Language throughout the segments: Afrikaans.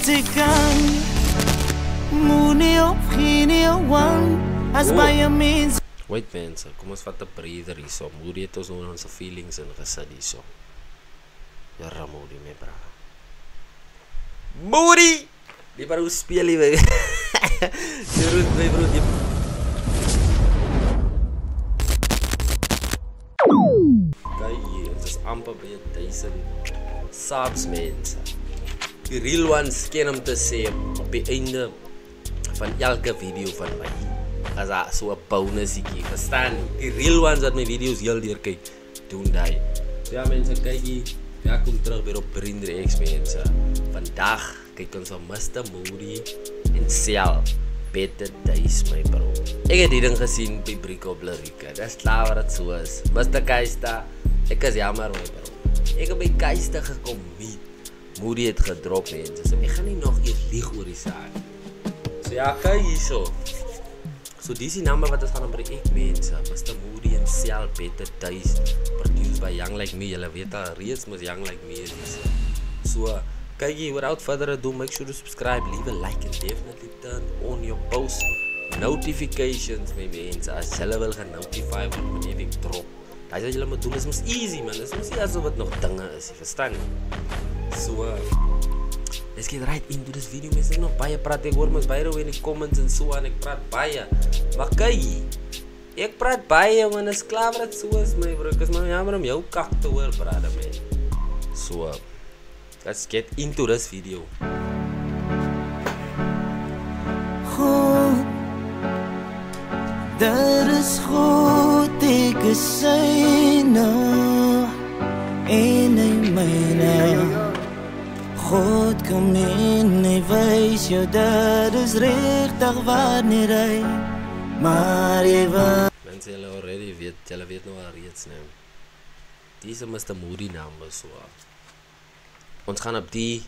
Tsikan Moenie op geen wang As baie mense. Wait mense, kom ons vat 'n breather hierso. Moody het ons oor ons feelings ingesit hierso. Ja, Moody my bra. Moody! Die bro speel jy weer. Jy roet my bro. Kyk hier, dit is amper by 1000 subs mense. Die real ones ken om te sê op die einde van elke video van my. As a so 'n bonusie, verstaan? Die real ones wat my video's heel deur kyk, doen daai. So ja mense, kyk hier. Ja, kom terug weer op Brinder X mense. Vandag kyk ons op Mr. Moody en Cell. Better days my bro. Ek het die ding gesien by Brico Blarika. Dis klaar wat dit so is. Mr. Keista, ek is jammer my bro. Ek het by Keista gekom meet. Moody het gedrop mense. So ek gaan nie nog eers lieg oor die saak. So ja, kyk hierso. So dis die nummer wat ons gaan by ek mense. Mr. Moody en Cell Better Days produced by Young Like Me. Julle weet al reeds mos Young Like Me is. So kyk hier, without further ado, make sure to subscribe, leave a like and definitely turn on your post notifications my mense. As julle wil gaan notify word wanneer ek drop. Dis wat julle moet doen, is mos easy man. Dis mos nie asof wat nog dinge is, jy verstaan? So let's get right into this video. Mense ek nog baie praat, ek hoor mos baie in die comments en so aan, ek praat baie. Maar kyk, ek praat baie man, is klaar wat so is my bro. Ek is maar jammer om jou kak te hoor, brother man. So let's get into this video. God, dat is goed, ek is syne en hy myne. God kom in, hy wys jou dat is regtig wanneer hy, maar jy wil. Mense julle already weet, julle weet nou al reeds neem. Dis Mr. Moody naam so. Ons gaan op die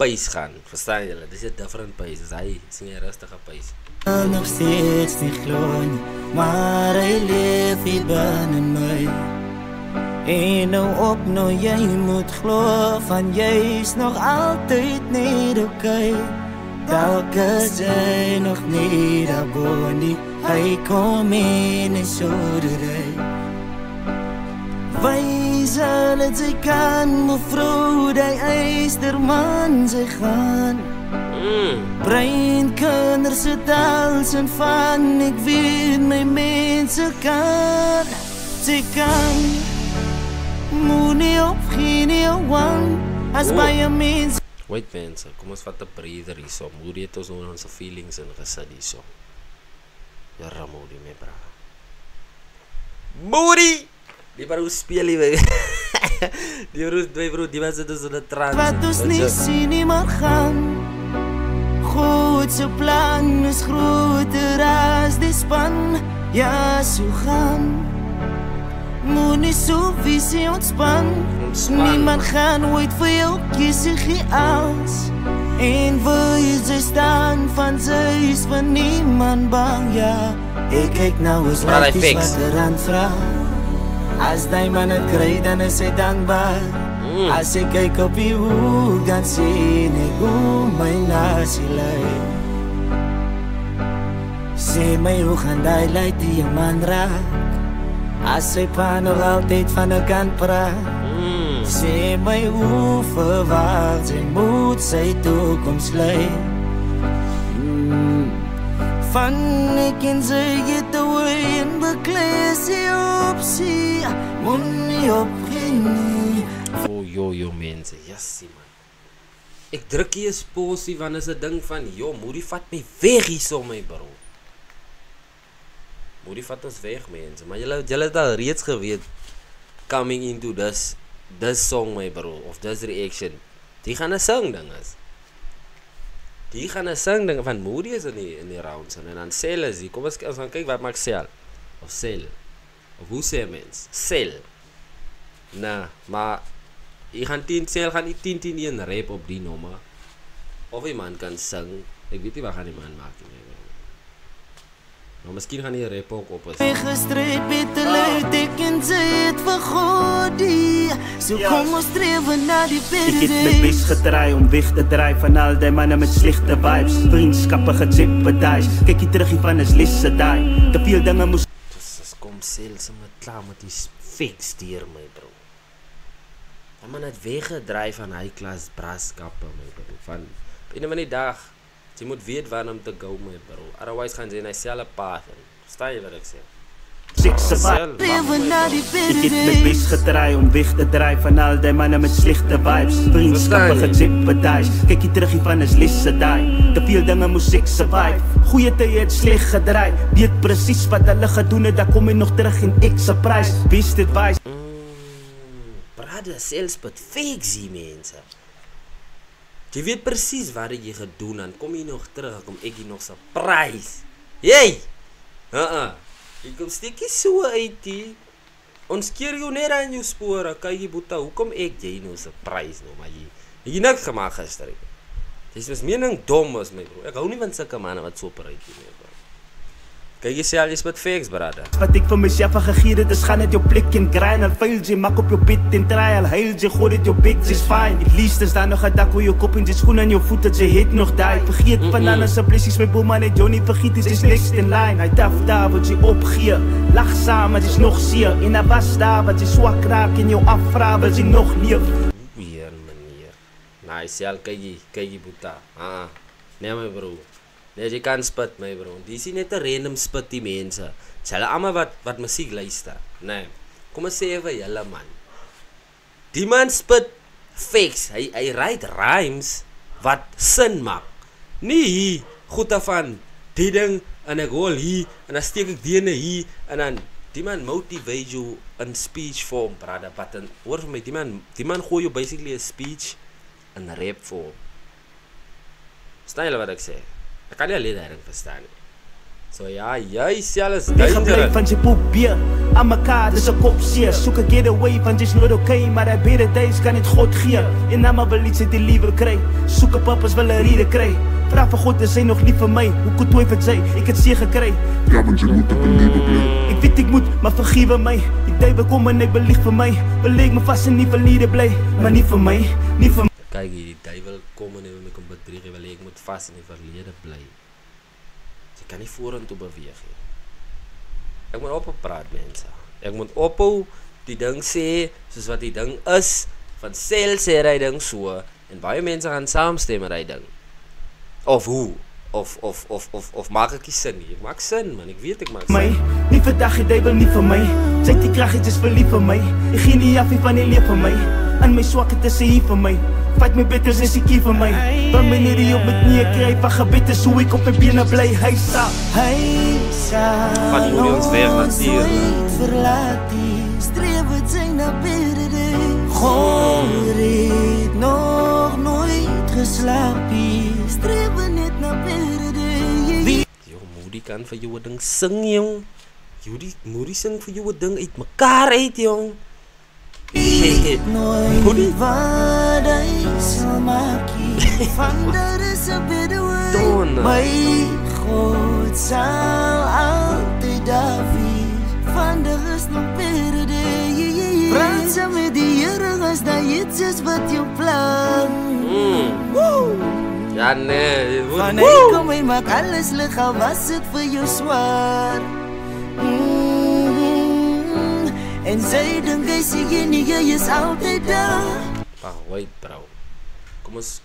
pace gaan, verstaan julle? Dis 'n different pace, dis hy, is nie 'n rustige pace. Nog steeds nie glo nie, maar hy leef hier binne my. En nou op nou, jy moet glo van jy's nog altyd net oké. Dalk is jy nog nie daarbo nie, hy kom in en so doet hy. Wys al het sy kan, mevrou, die eisterman sy gaan. Brein kinders het als en van, ek weet my mense kan. Sy kan moenie op geen wang, as baie mense. Wait mense, kom ons vat 'n breather hierso. Moody het ons oor ons feelings ingesit hierso. Ja, Moody my bra. Moody! Die bro speel jy weer. Die bro, die was dus in 'n trance. Wat ons nie sien nie maar gaan. God se plan is groter as die span. Ja, so gaan. Moenie so visie ontspan. Niemand gaan ooit vir jou kies, gee als. En wil jy sy staan van sy is van niemand bang, ja. Ek kyk nou eens like die wat aan vra. As die man het kry, dan is hy dankbaar. As ek kyk op die hoek, dan sien ek hoe my nasie lyk. Sê my hoe gaan die leid die man raak. As sy pa nog altyd van 'n kant praat. Sê my hoe verwacht sy moet sy toekoms lei. Van ek en sy get away en beklei sy opsie. Moenie opgee nie. Oh yo mense, jassie man. Ek druk hier 'n posie want is 'n ding van, yo, Moody vat my weg hierso my bro. Moody vat ons weg mense, maar julle het al reeds geweet coming into this song my bro, of this reaction. Die gaan 'n sing ding is. Die gaan 'n sing ding van Moody is in die rounds en dan Cell is die. Kom ons gaan kyk wat maak Cell. Of Cell. Of hoe sê mens? Cell. Nou, maar Cell gaan nie 10-10-1 rap op die nommer. Of die man kan sing. Ek weet nie wat gaan die man maak nie. Maar miskien gaan die rap ook op is. Gestryd met de luid, ek en sy het vir Godie. So kom ons streven na die Ik heb mijn best gedraaid om weg te draaien van al die mannen met slechte vibes. Vriendschappen gejeopardized. Kijk je terug van is lisse die. Te veel dingen moest. Dus kom zelfs met klaar met die fix dier, my bro. Dan man het weggedraai van high-class braaskappen, my bro. Van op een van die dag, jy moet weet waar om te go, my bro. Otherwise gaan jy in dieselfde path in. Verstaan jy wat ek sê? Ik heb mijn best gedraaid om weg te draaien van al die mannen met slechte vibes. Vriendschappen gejeopardized. Kijk je terug van is lisse die. Te veel dingen moest ik survive. Goeie tijden het slecht gedraaid. Weet precies wat hulle gedoen het, dan kom je nog terug in x prijs. Best advice. Brother, zelfs met fakes hier, mensen. Je weet precies wat je gedoen, dan kom je nog terug, kom ik je nog zijn prijs. Jee! Je komt stikkie so uit die. Ons keer jou net aan jou spore, kyk jy boeta, hoekom ek jy nou se prys nou, maar jy niks gemaak gister. Dis was mening dom as my bro. Ek hou nie van sulke manne wat so praat nie, bro. Kyk jy sê al is met fakes, brother. Wat ik van mezelf gegeven heb, dus ga net jouw plek in grind. Al vuil je, maak op je bed en draai. Al huil je, gooi het jouw bed, is fijn. Het liefst is daar nog een dak voor je kop en je schoen aan je voeten, je heet nog daar. Vergeet van alles, zijn blessings met boom, maar net jou niet vergiet, het is next in line. Hij taf daar, wat je opgeer. Lach samen, het is nog zeer. En hij was daar, wat je zwak raakt en jou afvraagt, wat je nog leert. Weer, meneer. Nou, sel, kyk jy boeta. Nee, my bro. Nee, jy kan spit, my bro. Die is net 'n random spit die mense. Dis hulle almal wat musiek luister. Nee. Kom ons sê vir julle man. Die man spit fakes. Hy write rhymes wat sin maak. Nie hier goed afaan die ding en ek hol hier en dan steek ek die ene hier en dan die man motivate you in speech form, brother. But dan hoor vir my die man gooi jou basically 'n speech in rap form. Verstaan julle wat ek sê? Ek kan nie alleen daarin verstaan nie. So ja, jy selfs Ik gebleven van je poep bier. Aan mekaar, dus een kop zeer. Zoek een getaway van is nooit oké. Maar hij beter days kan het God geven. En allemaal wil iets die liever krijgen. Zoeken papa's willen rieden krijgen. Vraag van God, er zijn nog lief voor mij. Hoe kon twijfelt zij? Ik het zeer gekregen. Ja, want je moet op een leven blijven. Ik weet ik moet, maar vergeef mij. Ik deed bekom en ik ben lief voor mij. Beleek me vast en niet verleden blij. Maar niet voor mij, niet voor mij. Kijk hier, die duivel kom en wil my kom bedrieg. Wil ek moet vast in die verlede bly. Jy kan nie vorentoe beweeg nie. Ek moet ophou praat, mense. Ek moet ophou die ding sê soos wat die ding is. Van sel sê hy ding so en baie mense gaan saamstem met hy ding. Of hoe? Of maak ek nie sin nie? Ek maak sin, man. Ek weet ek maak sin. Nie vandag, jy wil nie vir my. Sy die krachtjes verlief vir my. Ek gee nie af van die leef vir my. En my swakheid is hier vir my. Fight my betters is ek hier vir my. Want my nie op met nie kry van gebed is hoe ek op my bene bly. Hy sal Van jullie ons weg natuurlijk. verlaat die streef het sy na beter. God het nog nooit geslaap die streef net na beter. Yo, Moody kan vir jou 'n ding sing, jong. Moody sing vir jou 'n ding uit mekaar uit, jong. Nooit wat hy sal maak van daar is 'n beter way. My God sal altyd daar wees. Van daar is nog beter day. Praat saam met die Here as dat iets is wat jou plan. Ja nee, Van hy kom en maak alles lig al was dit vir jou swaar. En sy dink hy sê jy is altyd daar. Wait, bro. Kom ons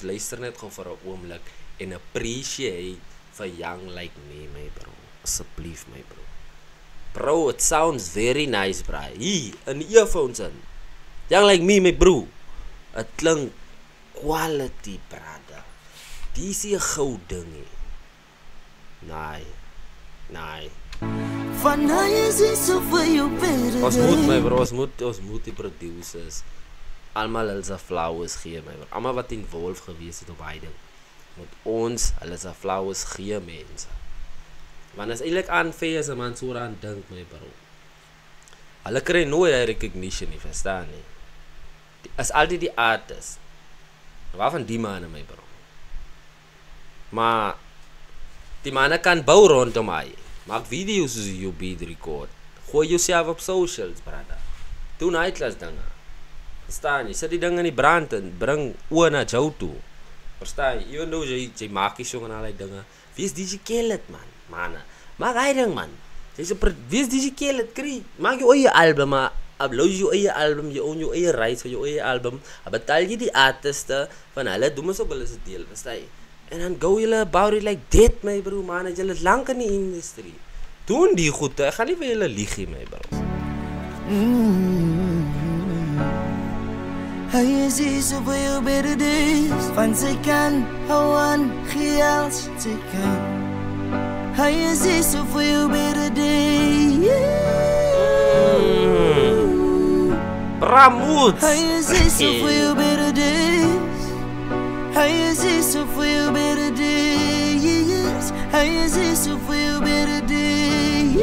luister net gou vir 'n oomblik en appreciate vir young like me, my bro. Asseblief, my bro. Bro, it sounds very nice, bro. Hier, in die earphones in. Young like me, my bro. Het klink quality, brother. Die is nie 'n goud ding nie. Nee. Van hy is hy so vir jou beter. Ons moet, my bro, ons moet die producers almal hulle se flowers gee, my bro. Almal wat involved gewees het op hy ding. Moet ons hulle se flowers gee, mense. Want is eintlik unfair as 'n man so aan dink, my bro. Hulle kry nooit die recognition nie, verstaan nie. As altyd die artists. Waarvan die manne, my bro. Maar Die manne kan bou rondom my. Maak video's soos jy beat record. Gooi jouself op socials, brada. Doen uitlas dinge. Verstaan jy? Sit die ding in die brand en bring oor na jou toe. Verstaan jy? Even though jy maak die song en al die dinge. Wie is DJ Khaled, man? Manne. Maak hy ding, man. Wie is DJ Khaled? Maak jou eie album, maar upload jou eie album, jy own jou eie rights vir jou eie album. Betaal jy die artiste van hulle, doen ons op hulle se deel, verstaan jy? En dan go julle about it like that, my bro, man. Julle is lang in die industrie. Doen die goed, ek gaan nie vir julle liegie, my bro. Hy is hier so vir jou beter days. Van sy kan, hou aan, gee als sy kan. Hy is hier so vir jou beter days. Ramoed! Hy is hier so vir jou beter days. Hy is hier so vir jou beter days. Hy is hier so vir jou beter days.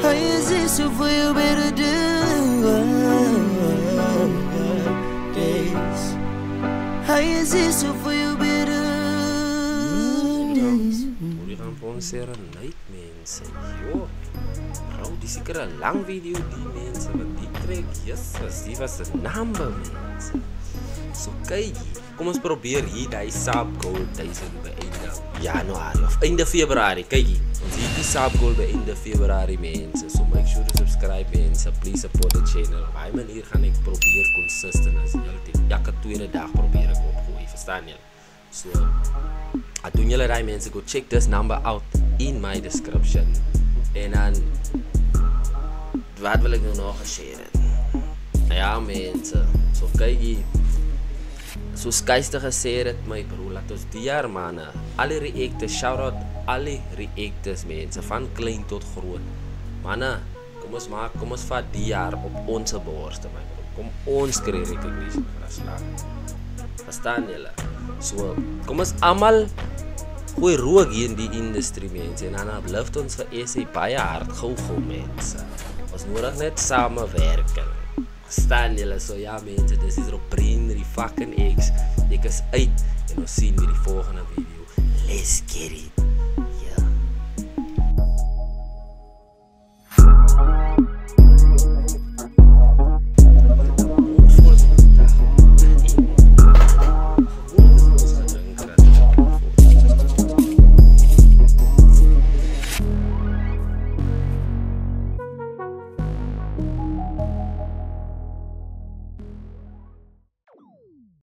Hy is hier so vir jou beter days. Hy is hier so vir jou beter days. Moet jy gaan sponsor en night, mense. Jo. Bro, die seker 'n lang video, die mense wat die trek, Jesus, die was 'n number, mense. So kyk, kom ons probeer hier die Saab Gold 1000 by einde Januarie of einde Februarie, kyk hier. Ons hier die Saab Gold by einde Februarie, mense. So make sure to subscribe, mense. Please support the channel. Op 'n manier gaan ek probeer consistent as elke tweede dag probeer ek opgooi, verstaan jy? So, doen julle daai mense, go check this number out in my description. En dan, wat wil ek nou nog share? Ja, mense, so kyk hier. So skyste gesê het my bro, laat ons die jaar manne, al die reactors, shout out al die reactors mense, van klein tot groot. Manne, kom ons vat die jaar op ons borste, my bro. Kom ons kry recognition vir ons land. Verstaan julle? So, kom ons almal gooi rook hier in die industrie, mense, en dan uplift ons vir SA baie hard, gou mense. Ons nodig net samewerking. Verstaan julle? So ja, mense, dis is op Brain die fucking X. Ek is uit en ons sien weer die volgende video. Let's get it.